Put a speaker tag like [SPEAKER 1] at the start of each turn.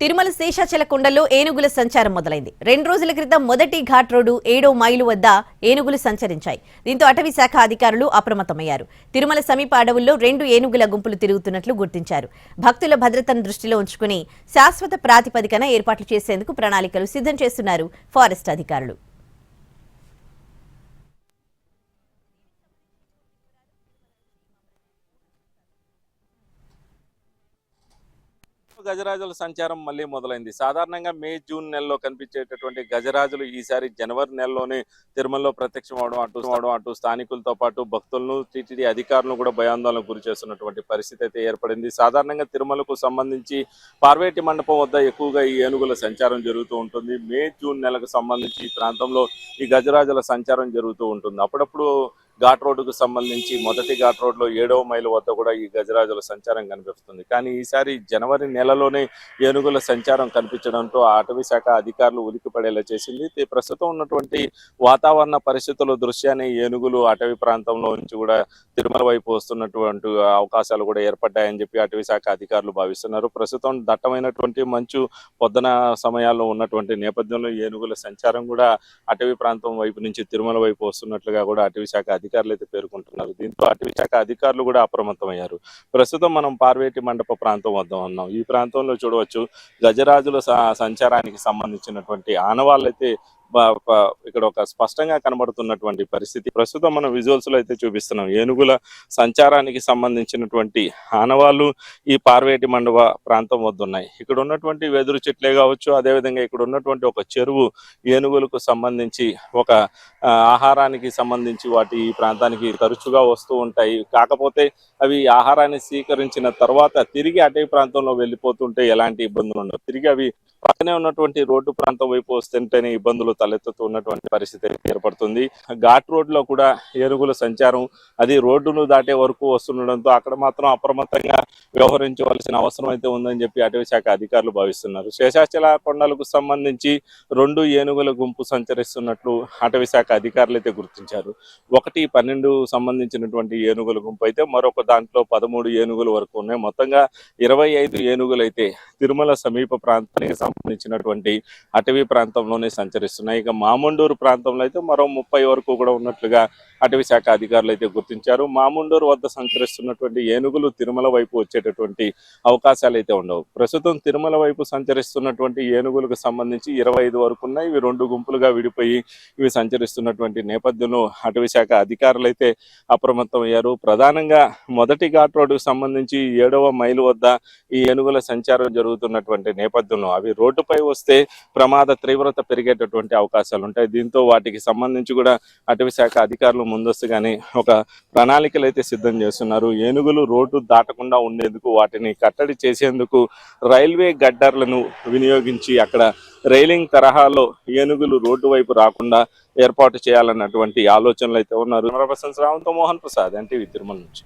[SPEAKER 1] తిరుమల శేషాచల కొండల్లో ఏనుగుల సంచారం మొదలైంది. 2 రోజుల క్రితం మొదటి ఘాట్ రోడ్డు 7వ మైలు వద్ద ఏనుగులు సంచరించాయి. దీంతో అటవీ శాఖ అధికారులు అప్రమత్తమయ్యారు. తిరుమల సమీప అడవుల్లో 2 ఏనుగుల గుంపులు తిరుగుతున్నట్లు గుర్తించారు. భక్తుల భద్రతను దృష్టిలో ఉంచుకుని శాశ్వత ప్రాతిపదికన ఏర్పాట్లు చేసేందుకు ప్రణాళికలు సిద్ధం చేస్తున్నారు ఫారెస్ట్ అధికారులు.
[SPEAKER 2] గజరాజుల సంచారం మళ్ళీ మొదలైంది. సాధారణంగా మే జూన్ నెలలో కనిపించేటటువంటి గజరాజులు ఈసారి జనవరి నెలలోనే తిరుమలలో ప్రత్యక్షం అవడం అటు స్థానికులతో పాటు భక్తులను టీటీడీ అధికారులను కూడా భయాందోళనకు గురి చేస్తున్నటువంటి పరిస్థితి అయితే ఏర్పడింది. సాధారణంగా తిరుమలకు సంబంధించి పార్వేటి మండపం వద్ద ఎక్కువగా ఈ ఏనుగుల సంచారం జరుగుతూ ఉంటుంది. మే జూన్ నెలకు సంబంధించి ఈ ప్రాంతంలో ఈ గజరాజుల సంచారం జరుగుతూ ఉంటుంది. అప్పుడప్పుడు ఘాట్ రోడ్డుకు సంబంధించి మొదటి ఘాట్ రోడ్లో 7వ మైలు వద్ద కూడా ఈ గజరాజుల సంచారం కనిపిస్తుంది. కానీ ఈసారి జనవరి నెలలోనే ఏనుగుల సంచారం కనిపించడంతో అటవీ శాఖ అధికారులు ఉలిక్కిపడేలా చేసింది. ప్రస్తుతం ఉన్నటువంటి వాతావరణ పరిస్థితుల దృష్ట్యానే ఏనుగులు అటవీ ప్రాంతంలో నుంచి కూడా తిరుమల వైపు వస్తున్నటువంటి అవకాశాలు కూడా ఏర్పడ్డాయని చెప్పి అటవీ శాఖ అధికారులు భావిస్తున్నారు. ప్రస్తుతం దట్టమైనటువంటి మంచు పొద్దున సమయాల్లో ఉన్నటువంటి నేపథ్యంలో ఏనుగుల సంచారం కూడా అటవీ ప్రాంతం వైపు నుంచి తిరుమల వైపు వస్తున్నట్లుగా కూడా అటవీ శాఖ అధికారులు అయితే పేర్కొంటున్నారు. దీంతో అటవీ శాఖ అధికారులు కూడా అప్రమత్తమయ్యారు. ప్రస్తుతం మనం పార్వేటి మండప ప్రాంతం వద్ద ఉన్నాం. ఈ ప్రాంతంలో చూడవచ్చు గజరాజుల సంచారానికి సంబంధించినటువంటి ఆనవాళ్ళు అయితే ఇక్కడ ఒక స్పష్టంగా కనబడుతున్నటువంటి పరిస్థితి ప్రస్తుతం మనం విజువల్స్ లో అయితే చూపిస్తున్నాం. ఏనుగుల సంచారానికి సంబంధించినటువంటి ఆనవాళ్ళు ఈ పార్వేటి మండప ప్రాంతం వద్ద ఉన్నాయి. ఇక్కడ ఉన్నటువంటి వెదురు చెట్లే కావచ్చు, అదేవిధంగా ఇక్కడ ఉన్నటువంటి ఒక చెరువు ఏనుగులకు సంబంధించి ఒక ఆహారానికి సంబంధించి వాటి ఈ ప్రాంతానికి తరచుగా వస్తూ ఉంటాయి. కాకపోతే అవి ఆహారాన్ని స్వీకరించిన తర్వాత తిరిగి అటవీ ప్రాంతంలో వెళ్ళిపోతుంటే ఎలాంటి ఇబ్బందులు ఉండవు. తిరిగి అవి పక్కనే ఉన్నటువంటి రోడ్డు ప్రాంతం వైపు వస్తుంటేనే ఇబ్బందులు తలెత్తుతున్నటువంటి పరిస్థితి ఏర్పడుతుంది. ఘాట్ రోడ్ లో కూడా ఏనుగుల సంచారం అది రోడ్డును దాటే వరకు వస్తుండడంతో అక్కడ మాత్రం అప్రమత్తంగా వ్యవహరించవలసిన అవసరం అయితే ఉందని చెప్పి అటవీ శాఖ అధికారులు భావిస్తున్నారు. శేషాచల కొండలకు సంబంధించి 2 ఏనుగుల గుంపు సంచరిస్తున్నట్లు అటవీ శాఖ అధికారులు అయితే గుర్తించారు. 1-12 సంబంధించినటువంటి ఏనుగుల గుంపు అయితే మరొక దాంట్లో 13 ఏనుగుల వరకు ఉన్నాయి. మొత్తంగా 25 ఏనుగులు అయితే తిరుమల సమీప ప్రాంతానికి సంబంధించినటువంటి అటవీ ప్రాంతంలోనే సంచరిస్తున్నాయి. ఇక మాముండూరు ప్రాంతంలో అయితే మరో 30 వరకు కూడా ఉన్నట్లుగా అటవీ శాఖ అధికారులు అయితే గుర్తించారు. మాముండూరు వద్ద సంచరిస్తున్నటువంటి ఏనుగులు తిరుమల వైపు వచ్చేటటువంటి అవకాశాలు అయితే ఉండవు. ప్రస్తుతం తిరుమల వైపు సంచరిస్తున్నటువంటి ఏనుగులకు సంబంధించి 25 వరకు ఉన్నాయి. ఇవి 2 గుంపులుగా విడిపోయి ఇవి సంచరిస్తున్నటువంటి నేపథ్యంలో అటవీ శాఖ అధికారులు అయితే అప్రమత్తమయ్యారు. ప్రధానంగా మొదటి ఘాట్ రోడ్డుకు సంబంధించి 7వ మైలు వద్ద ఈ ఏనుగుల సంచారం జరుగుతున్నటువంటి నేపథ్యంలో అవి రోడ్డుపై వస్తే ప్రమాద తీవ్రత పెరిగేటటువంటి అవకాశాలు ఉంటాయి. దీంతో వాటికి సంబంధించి కూడా అటవీ శాఖ అధికారులు ముందస్తుగానే ఒక ప్రణాళికలు అయితే సిద్ధం చేస్తున్నారు. ఏనుగులు రోడ్డు దాటకుండా ఉండేందుకు వాటిని కట్టడి చేసేందుకు రైల్వే గడ్డర్లను వినియోగించి అక్కడ రైలింగ్ తరహాలో ఏనుగులు రోడ్డు వైపు రాకుండా ఏర్పాటు చేయాలన్నటువంటి ఆలోచనలు అయితే ఉన్నారు. రావుతో మోహన్ ప్రసాద్, ఎన్టీవీ తిరుమల నుంచి.